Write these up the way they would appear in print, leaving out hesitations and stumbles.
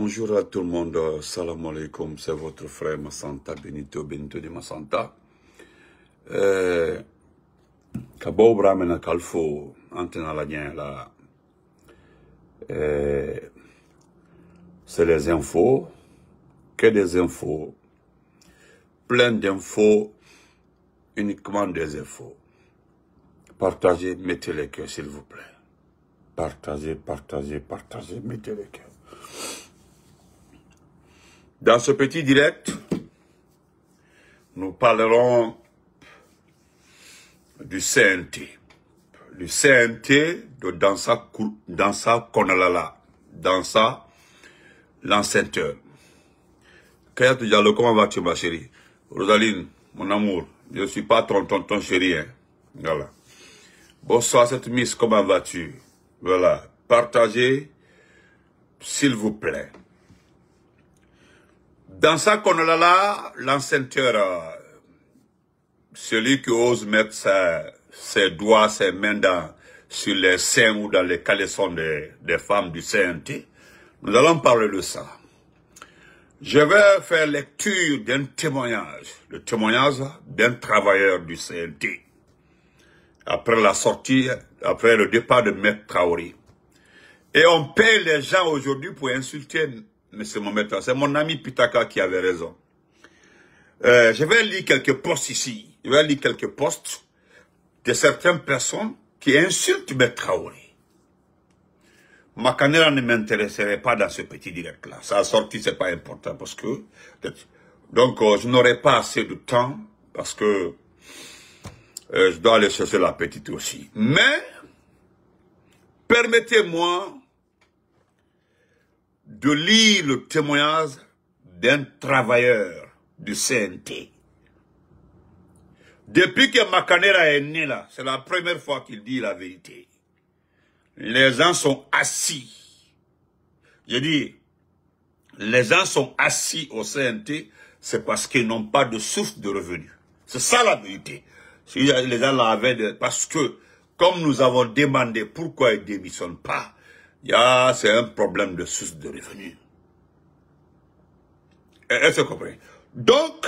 Bonjour à tout le monde, salam alaikum, c'est votre frère Massanta, Benito de Massanta. Kabo Bramena Kalfo, Antena Ladien là, c'est les infos, que des infos, plein d'infos, uniquement des infos. Partagez, mettez les cœurs s'il vous plaît. Partagez, mettez les cœurs. Dans ce petit direct, nous parlerons du CNT. Du CNT de Dansa Konalala. Dansa l'enceinteur. Kayatou Diallo, comment vas-tu ma chérie? Rosaline, mon amour, je ne suis pas ton chéri. Hein. Voilà. Bonsoir cette miss, comment vas-tu? Voilà. Partagez, s'il vous plaît. Dans ça qu'on a là, l'enceinteur, celui qui ose mettre ses doigts, ses mains sur les seins ou dans les caleçons des femmes du CNT, nous allons parler de ça. Je vais faire lecture d'un témoignage, le témoignage d'un travailleur du CNT. Après la sortie, après le départ de Maître Traoré. Et on paye les gens aujourd'hui pour insulter Monsieur Mohamed. C'est mon ami Pitaka qui avait raison. Je vais lire quelques posts ici. Je vais lire quelques posts de certaines personnes qui insultent Maître Traoré. Makanela ne m'intéresserait pas dans ce petit direct-là. Ça a sorti, c'est pas important parce que... Donc, je n'aurai pas assez de temps parce que je dois aller chercher la petite aussi. Mais, permettez-moi de lire le témoignage d'un travailleur du CNT. Depuis que Makanela est né là, c'est la première fois qu'il dit la vérité. Les gens sont assis. Je dis, les gens sont assis au CNT, c'est parce qu'ils n'ont pas de source de revenus. C'est ça la vérité. Si les gens l'avaient, parce que, comme nous avons demandé pourquoi ils ne démissionnent pas, c'est un problème de source de revenus. Est-ce que vous comprenez? Donc,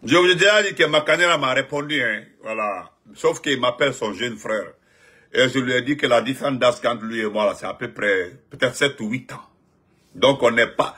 je vous ai déjà dit que Makanela m'a répondu, hein, voilà. Sauf qu'il m'appelle son jeune frère. Et je lui ai dit que la différence d'âge entre lui et moi, c'est à peu près, peut-être 7 ou 8 ans. Donc, on n'est pas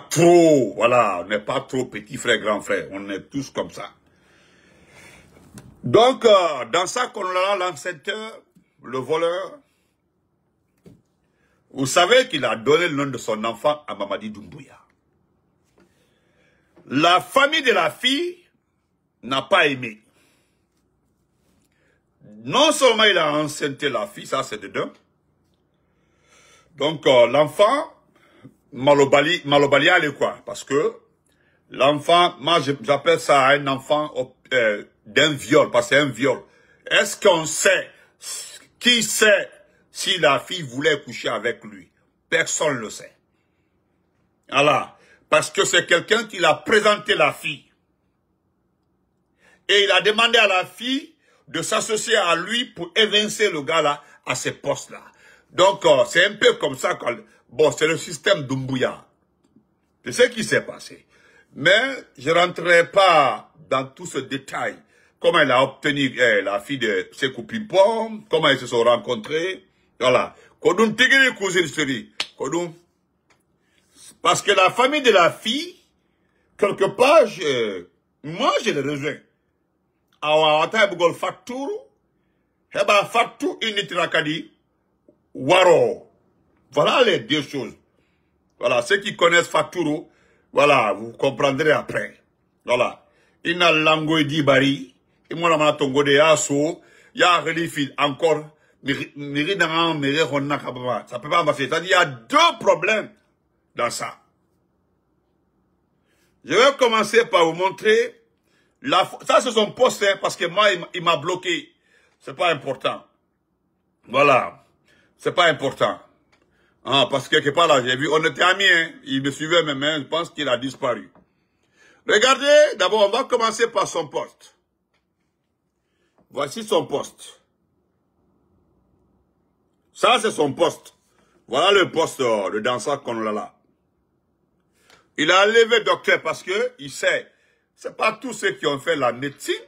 trop, voilà, on n'est pas trop petit frère, grand frère. On est tous comme ça. Donc, dans ça qu'on a l'enceinteur, le voleur, vous savez qu'il a donné le nom de son enfant à Mamadi Doumbouya. La famille de la fille n'a pas aimé. Non seulement il a enceinté la fille, ça c'est dedans. Donc l'enfant, Malobalia, quoi. Parce que l'enfant, moi j'appelle ça un enfant d'un viol, parce que c'est un viol. Est-ce qu'on sait, qui sait si la fille voulait coucher avec lui? Personne ne le sait. Voilà. Parce que c'est quelqu'un qui l'a présenté la fille. Et il a demandé à la fille de s'associer à lui pour évincer le gars là à ces postes-là. Donc, c'est un peu comme ça. Bon, c'est le système Doumbouya. C'est ce qui s'est passé. Mais je ne rentrerai pas dans tout ce détail. Comment il a obtenu la fille de Sekou Pimpom, comment ils se sont rencontrés. Voilà. Kodoun Tigiri Kouzir Seri. Kodoun. Parce que la famille de la fille, quelque part, moi je le rejoins. Awata Bugol Fatou, Heba Fatou Initirakadi, Waro. Voilà les deux choses. Voilà, ceux qui connaissent Fatou, voilà, vous comprendrez après. Voilà. Ina Lango Dibari, Imona Tongo de Asso, Ya Relifil encore, Miridan, Mirihonakabama. Ça peut pas passer. C'est-à-dire, il y a deux problèmes dans ça. Je vais commencer par vous montrer. Ça, c'est son poste, hein, parce que moi, il m'a bloqué. C'est pas important. Voilà. C'est pas important. Ah, parce que quelque part là, j'ai vu, on était amis, hein. Il me suivait même, hein, je pense qu'il a disparu. Regardez, d'abord, on va commencer par son poste. Voici son poste. Ça, c'est son poste. Voilà le poste de danseur Konolala. Il a enlevé docteur parce que il sait, c'est pas tous ceux qui ont fait la médecine.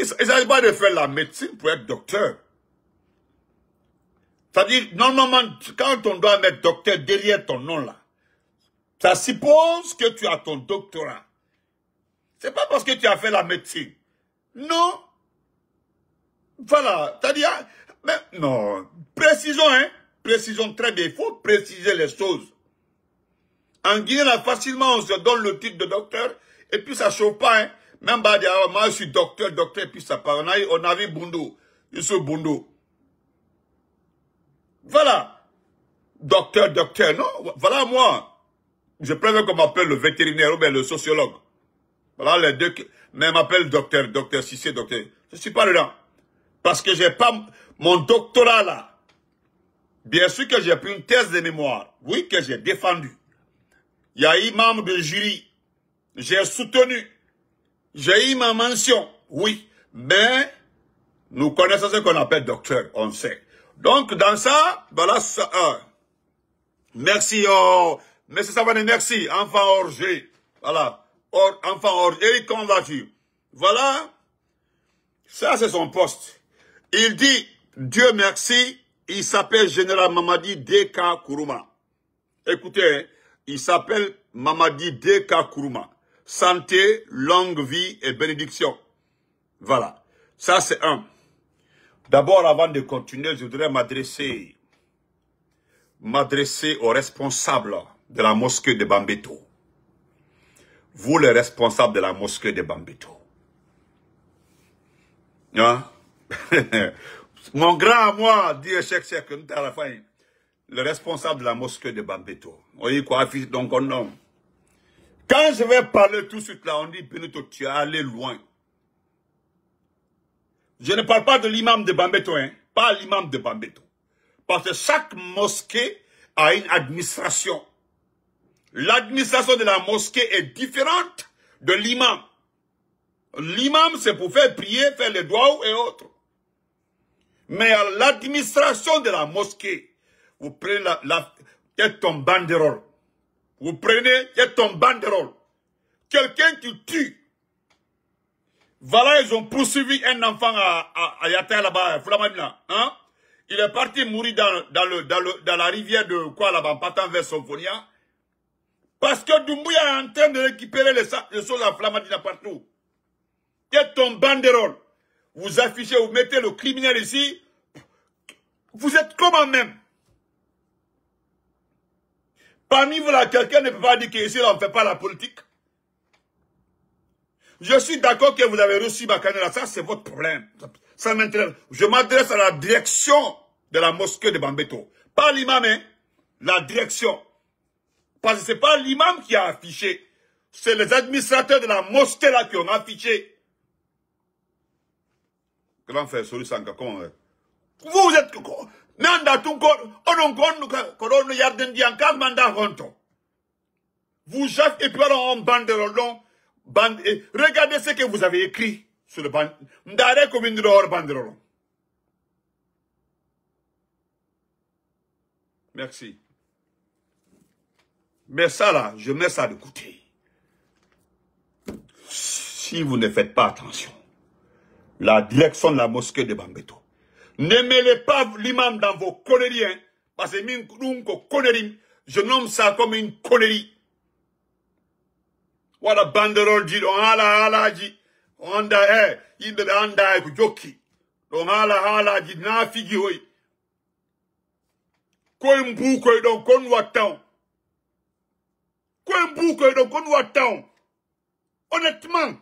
Il ne s'agit pas de faire la médecine pour être docteur. C'est-à-dire, normalement, quand on doit mettre docteur derrière ton nom là, ça suppose que tu as ton doctorat. C'est pas parce que tu as fait la médecine. Non. Voilà. C'est-à-dire, mais non. Précisons, hein. Précisons très bien. Il faut préciser les choses. En Guinée, là, facilement, on se donne le titre de docteur, et puis ça chauffe pas, hein. Même bah, moi, je suis docteur, et puis ça part. On a vu Bundu. Je suis Bundu. Voilà. Docteur, non. Voilà, moi. Je préfère qu'on m'appelle le vétérinaire ou bien le sociologue. Voilà les deux. Mais m'appelle docteur, si c'est docteur. Je ne suis pas dedans. Parce que j'ai pas mon doctorat là. Bien sûr que j'ai pris une thèse de mémoire. Oui, que j'ai défendu. Il y a eu membre de jury. J'ai soutenu. J'ai eu ma mention. Oui. Mais, nous connaissons ce qu'on appelle docteur. On sait. Donc, dans ça, voilà ça. Merci, Monsieur Savané, merci. Enfant Orgé. Voilà. Enfant Orgé. Eric, comment vas-tu? Voilà. Ça, c'est son poste. Il dit, Dieu merci, il s'appelle Général Mamadi Deka Kourouma. Écoutez, hein, il s'appelle Mamadi Deka Kourouma. Santé, longue vie et bénédiction. Voilà. Ça, c'est un. D'abord, avant de continuer, je voudrais m'adresser aux responsables de la mosquée de Bambeto. Vous, les responsables de la mosquée de Bambeto. Hein? Mon grand à moi, dit Cheikh, à la fin, le responsable de la mosquée de Bambeto. Vous voyez quoi, donc on nomme. Quand je vais parler tout de suite là, on dit, Benito, tu es allé loin. Je ne parle pas de l'imam de Bambeto, hein, pas l'imam de Bambeto. Parce que chaque mosquée a une administration. L'administration de la mosquée est différente de l'imam. L'imam, c'est pour faire prier, faire les doigts et autres. Mais à l'administration de la mosquée, vous prenez ton banderole. Vous prenez ton banderole. Quelqu'un qui tue. Voilà, ils ont poursuivi un enfant à Yata là-bas, à Flamanina. Hein? Il est parti mourir dans la rivière de quoi là-bas, en partant vers Somphonia. Parce que Doumbouya est en train de récupérer les choses à Flamanina partout. Et ton banderole. Vous affichez, vous mettez le criminel ici. Vous êtes comment même? Parmi vous là, quelqu'un ne peut pas dire qu'ici on ne fait pas la politique. Je suis d'accord que vous avez reçu ma canette, ça c'est votre problème. Ça m'intéresse. Je m'adresse à la direction de la mosquée de Bambeto. Pas l'imam, hein, la direction. Parce que c'est pas l'imam qui a affiché. C'est les administrateurs de la mosquée là qui ont affiché. Grand frère, Sorisanka, comment on est? Vous êtes... Vous chef et puis on banderole. Regardez ce que vous avez écrit sur le banderole. Merci. Mais ça là, je mets ça de côté. Si vous ne faites pas attention, la direction de la mosquée de Bambeto, ne mêlez pas l'imam dans vos conneries, hein, parce que je nomme ça comme une connerie. Voilà banderole dit, on ala dit, on da il de anda joki, on ala dit na figi hoy. Ko mbu ko don kon watan. Ko mbu ko don kon watan. Honnêtement.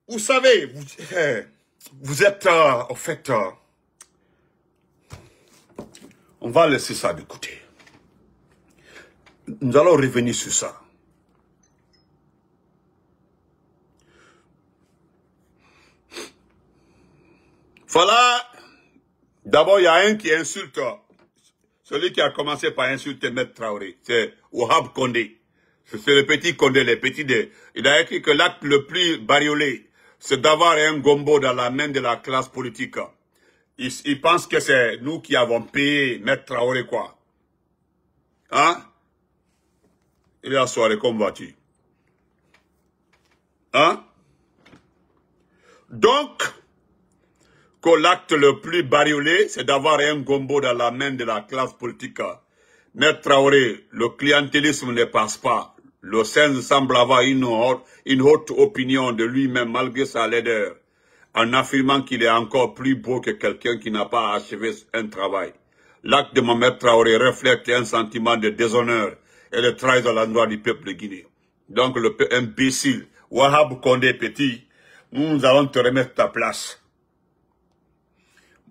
Vous savez, vous êtes, en fait, on va laisser ça de côté. Nous allons revenir sur ça. Voilà, d'abord il y a un qui insulte, celui qui a commencé par insulter Maître Traoré, c'est Wahab Condé. C'est le petit Condé, il a écrit que l'acte le plus bariolé, c'est d'avoir un gombo dans la main de la classe politique. Ils pensent que c'est nous qui avons payé Maître Traoré, quoi. Hein? Il est à soirée combattu. Hein? Donc, que l'acte le plus bariolé, c'est d'avoir un gombo dans la main de la classe politique. Maître Traoré, le clientélisme ne passe pas. Le Sens semble avoir une haute opinion de lui-même malgré sa laideur, en affirmant qu'il est encore plus beau que quelqu'un qui n'a pas achevé un travail. L'acte de Mohamed Traoré reflète un sentiment de déshonneur et de trahison à l'endroit du peuple de Guinée. Donc le peu imbécile, Wahab Condé Petit, nous allons te remettre ta place.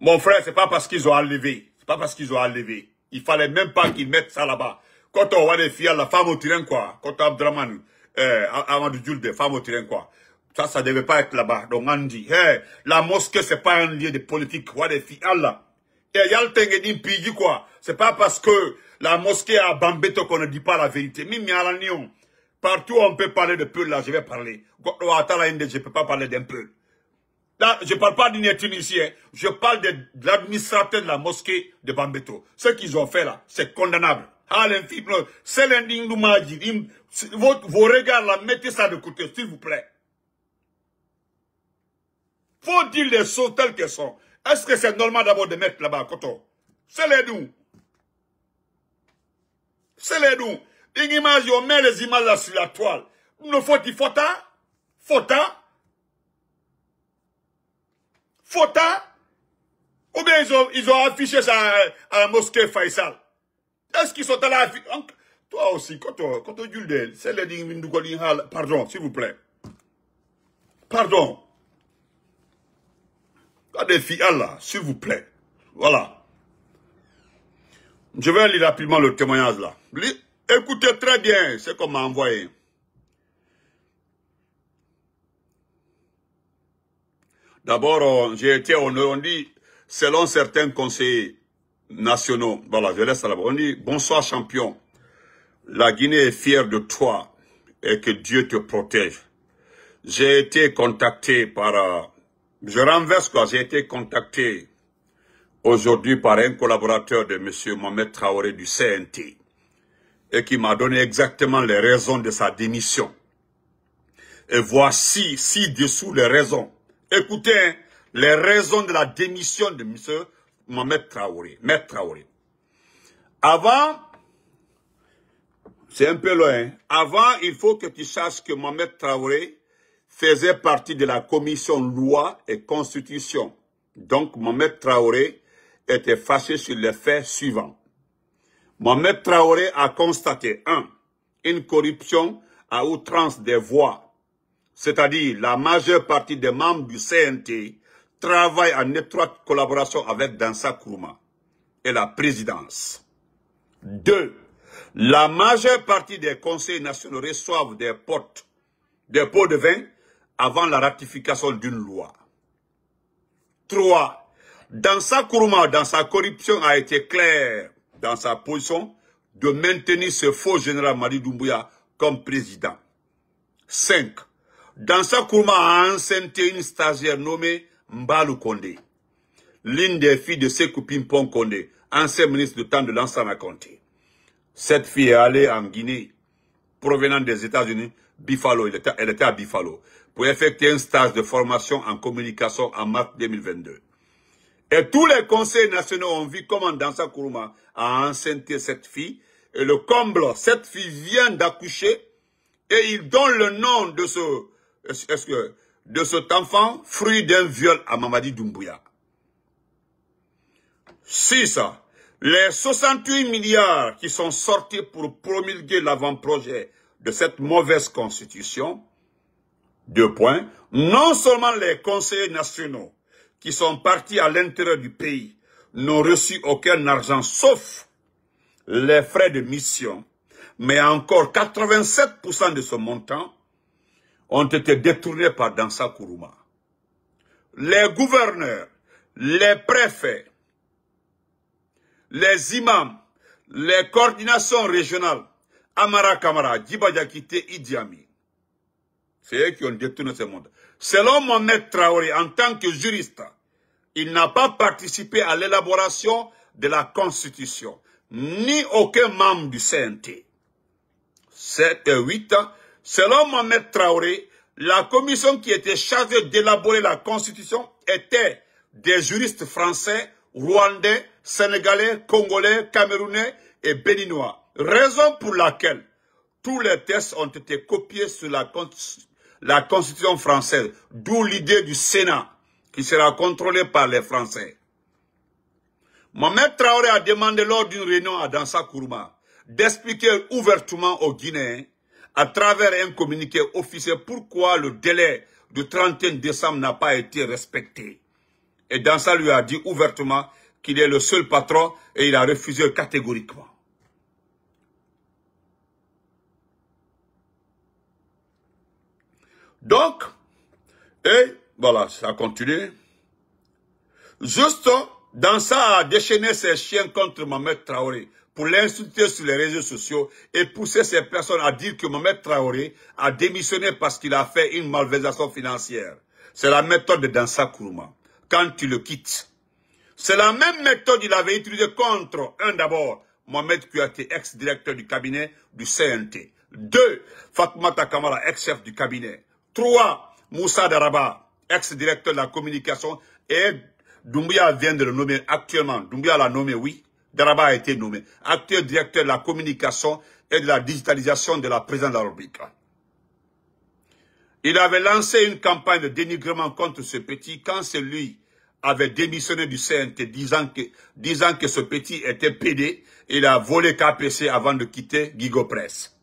Mon frère, c'est pas parce qu'ils ont enlevé. C'est pas parce qu'ils ont enlevé. Il fallait même pas qu'ils mettent ça là-bas. Quand on voit des filles, la femme au terrain, quoi. Quand Abdraman, Amadou Djoulde, femme au terrain, quoi. Ça devait pas être là-bas. Donc on dit, hey, la mosquée, c'est pas un lieu de politique. Quoi, des filles, Allah. Et il y a le tengue pigi, quoi. C'est pas parce que la mosquée à Bambeto qu'on ne dit pas la vérité. Mimi à l'anion. Partout où on peut parler de peu, là, je vais parler. Je peux pas parler d'un peu. Là, je parle pas d'une étude ici, hein. Je parle de l'administrateur de la mosquée de Bambeto. Ce qu'ils ont fait là, c'est condamnable. C'est l'indigne vos regards là, mettez ça de côté, s'il vous plaît. Faut dire les choses telles qu'elles sont. Est-ce que c'est normal d'abord de mettre là-bas, Koto? C'est les nous. C'est les nous. Une image, on met les images là sur la toile. Nous faut-il fota? Fota? Fota? Ou bien ils ont affiché ça à la mosquée Faisal? Est-ce qu'ils sont allés afficher? Toi aussi, quand on dit le c'est les dignes. Pardon, s'il vous plaît. Pardon. Des filles, Allah, s'il vous plaît. Voilà. Je vais lire rapidement le témoignage là. Écoutez très bien ce qu'on m'a envoyé. D'abord, j'ai été honoré, on dit, selon certains conseillers nationaux, voilà, je laisse ça là-bas, on dit, bonsoir champion, la Guinée est fière de toi et que Dieu te protège. J'ai été contacté par, je renverse quoi, j'ai été contacté aujourd'hui par un collaborateur de M. Mohamed Traoré du CNT et qui m'a donné exactement les raisons de sa démission. Et voici ci-dessous les raisons. Écoutez, hein, les raisons de la démission de M. Mohamed Traoré. Maître Traoré. Avant, c'est un peu loin, hein, avant, il faut que tu saches que Mohamed Traoré faisait partie de la commission loi et constitution. Donc, Mohamed Traoré était fâché sur les faits suivants. Mohamed Traoré a constaté, 1. Une corruption à outrance des voix. C'est-à-dire la majeure partie des membres du CNT travaillent en étroite collaboration avec Dansa Kourouma et la présidence. 2. La majeure partie des conseils nationaux reçoivent des pots de vin avant la ratification d'une loi. 3. Dansa Kourouma, dans sa corruption, a été clair dans sa position de maintenir ce faux général Madi Doumbouya comme président. 5. Dansa Kourouma a enceinté une stagiaire nommée Mbalou Kondé, l'une des filles de Sékou Pimpon Kondé, ancien ministre du temps de Lansana Conté. Cette fille est allée en Guinée, provenant des États-Unis, Buffalo, elle était à Buffalo, pour effectuer un stage de formation en communication en mars 2022. Et tous les conseils nationaux ont vu comment Dansa Kourouma a enceinté cette fille. Et le comble, cette fille vient d'accoucher et il donne le nom de cet enfant, fruit d'un viol à Mamadi Doumbouya. 6. Les 68 milliards qui sont sortis pour promulguer l'avant-projet de cette mauvaise constitution, 2 points, non seulement les conseillers nationaux qui sont partis à l'intérieur du pays n'ont reçu aucun argent sauf les frais de mission, mais encore 87% de ce montant ont été détournés par Dansa Kourouma. Les gouverneurs, les préfets, les imams, les coordinations régionales, Amara Kamara, Djiba Diakité, Idi Amin, c'est eux qui ont détourné ce montant. Selon Mohamed Traoré, en tant que juriste, il n'a pas participé à l'élaboration de la Constitution, ni aucun membre du CNT. 7 et 8. Selon Mohamed Traoré, la commission qui était chargée d'élaborer la Constitution était des juristes français, rwandais, sénégalais, congolais, camerounais et béninois. Raison pour laquelle tous les textes ont été copiés sur la Constitution française, d'où l'idée du Sénat, qui sera contrôlé par les Français. Mohamed Traoré a demandé lors d'une réunion à Dansa Kourouma d'expliquer ouvertement aux Guinéens, à travers un communiqué officiel, pourquoi le délai du 31 décembre n'a pas été respecté. Et Dansa lui a dit ouvertement qu'il est le seul patron et il a refusé catégoriquement. Donc, et voilà, ça continue. Juste, Dansa a déchaîné ses chiens contre Mohamed Traoré pour l'insulter sur les réseaux sociaux et pousser ces personnes à dire que Mohamed Traoré a démissionné parce qu'il a fait une malversation financière. C'est la méthode de Dansa Kourouma. Quand tu le quittes. C'est la même méthode qu'il avait utilisée contre, d'abord, Mohamed Kouyaté, ex-directeur du cabinet du CNT. 2, Fatoumata Kamara, ex-chef du cabinet. 3, Moussa Daraba, ex-directeur de la communication. Et Doumbouya vient de le nommer actuellement. Doumbouya l'a nommé, oui. Daraba a été nommé. Actuel directeur de la communication et de la digitalisation de la présidence de la République. Il avait lancé une campagne de dénigrement contre ce petit quand celui avait démissionné du CNT disant que ce petit était pédé. Il a volé KPC avant de quitter Guigo Press.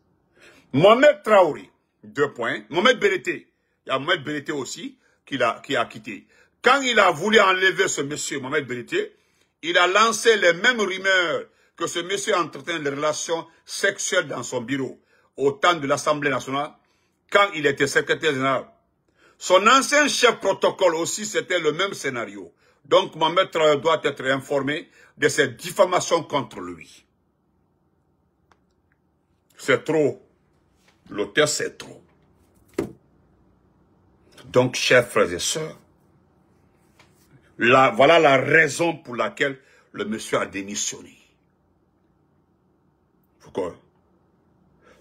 Mohamed Traoré, 2 points. Mohamed Berete, il y a Mohamed Berete aussi qui a quitté. Quand il a voulu enlever ce monsieur, Mohamed Berete, il a lancé les mêmes rumeurs que ce monsieur entretient des relations sexuelles dans son bureau au temps de l'Assemblée nationale, quand il était secrétaire général. Son ancien chef protocole aussi, c'était le même scénario. Donc, Mohamed Traoré doit être informé de ces diffamations contre lui. C'est trop. L'auteur, c'est trop. Donc, chers frères et sœurs, voilà la raison pour laquelle le monsieur a démissionné. Pourquoi?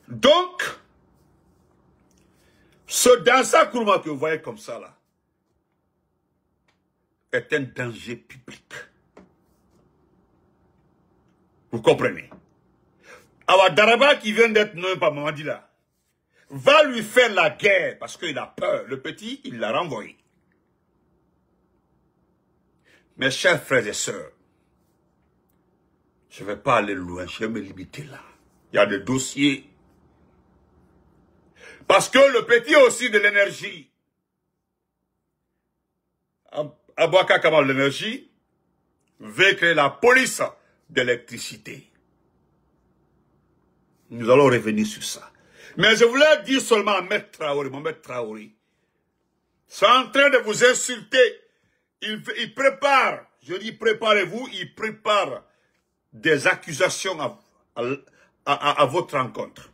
Donc, ce Dansa Kourouma que vous voyez comme ça là, est un danger public. Vous comprenez? Alors Daraba qui vient d'être nommé par Mamadi là, va lui faire la guerre parce qu'il a peur. Le petit, il l'a renvoyé. Mes chers frères et sœurs, je ne vais pas aller loin, je vais me limiter là. Il y a des dossiers. Parce que le petit a aussi de l'énergie. Abouaka Kamal l'énergie veut créer la police d'électricité. Nous allons revenir sur ça. Mais je voulais dire seulement à Mohamed Traoré, c'est en train de vous insulter. Il prépare, je dis préparez-vous, il prépare des accusations à votre rencontre.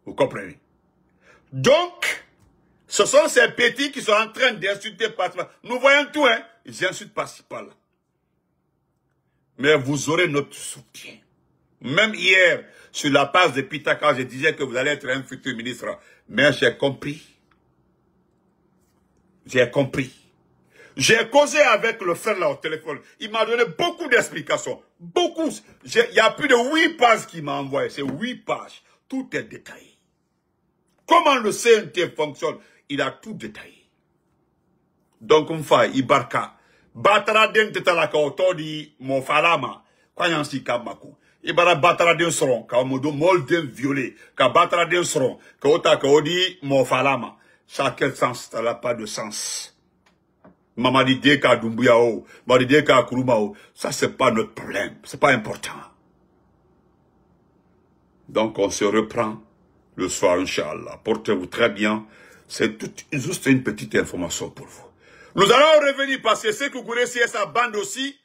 Vous comprenez? Donc, ce sont ces petits qui sont en train d'insulter par-là. Nous voyons tout, hein. Ils insultent par-ci par-là. Mais vous aurez notre soutien. Même hier, sur la page de Pitaka, je disais que vous allez être un futur ministre. Mais j'ai compris. J'ai compris. J'ai causé avec le frère là au téléphone. Il m'a donné beaucoup d'explications. Beaucoup. Il y a plus de 8 pages qu'il m'a envoyé. C'est 8 pages. Tout est détaillé. Comment le CNT fonctionne, il a tout détaillé. Donc, on fait, Ibarka. Batara den tetalaka otodi mo falama. Kwa yansi kamaku. Ibara batara den soron. Ka modo molden violé. Ka batara den soron. Ka otaka odi mo falama. Ça a quel sens? Ça n'a pas de sens. Mamadi Deka Doumbouya, Mamadi Deka Kourouma, ça c'est pas notre problème. C'est pas important. Donc, on se reprend le soir, Inch'Allah. Portez-vous très bien. C'est juste une petite information pour vous. Nous allons revenir parce que ceux qui connaissent sa bande aussi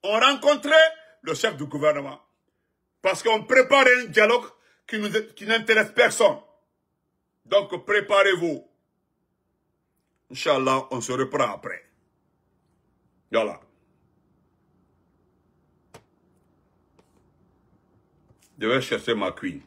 ont rencontré le chef du gouvernement. Parce qu'on prépare un dialogue qui n'intéresse personne. Donc, préparez-vous. Inch'Allah, on se reprend après. Voilà. Je vais chercher ma queen.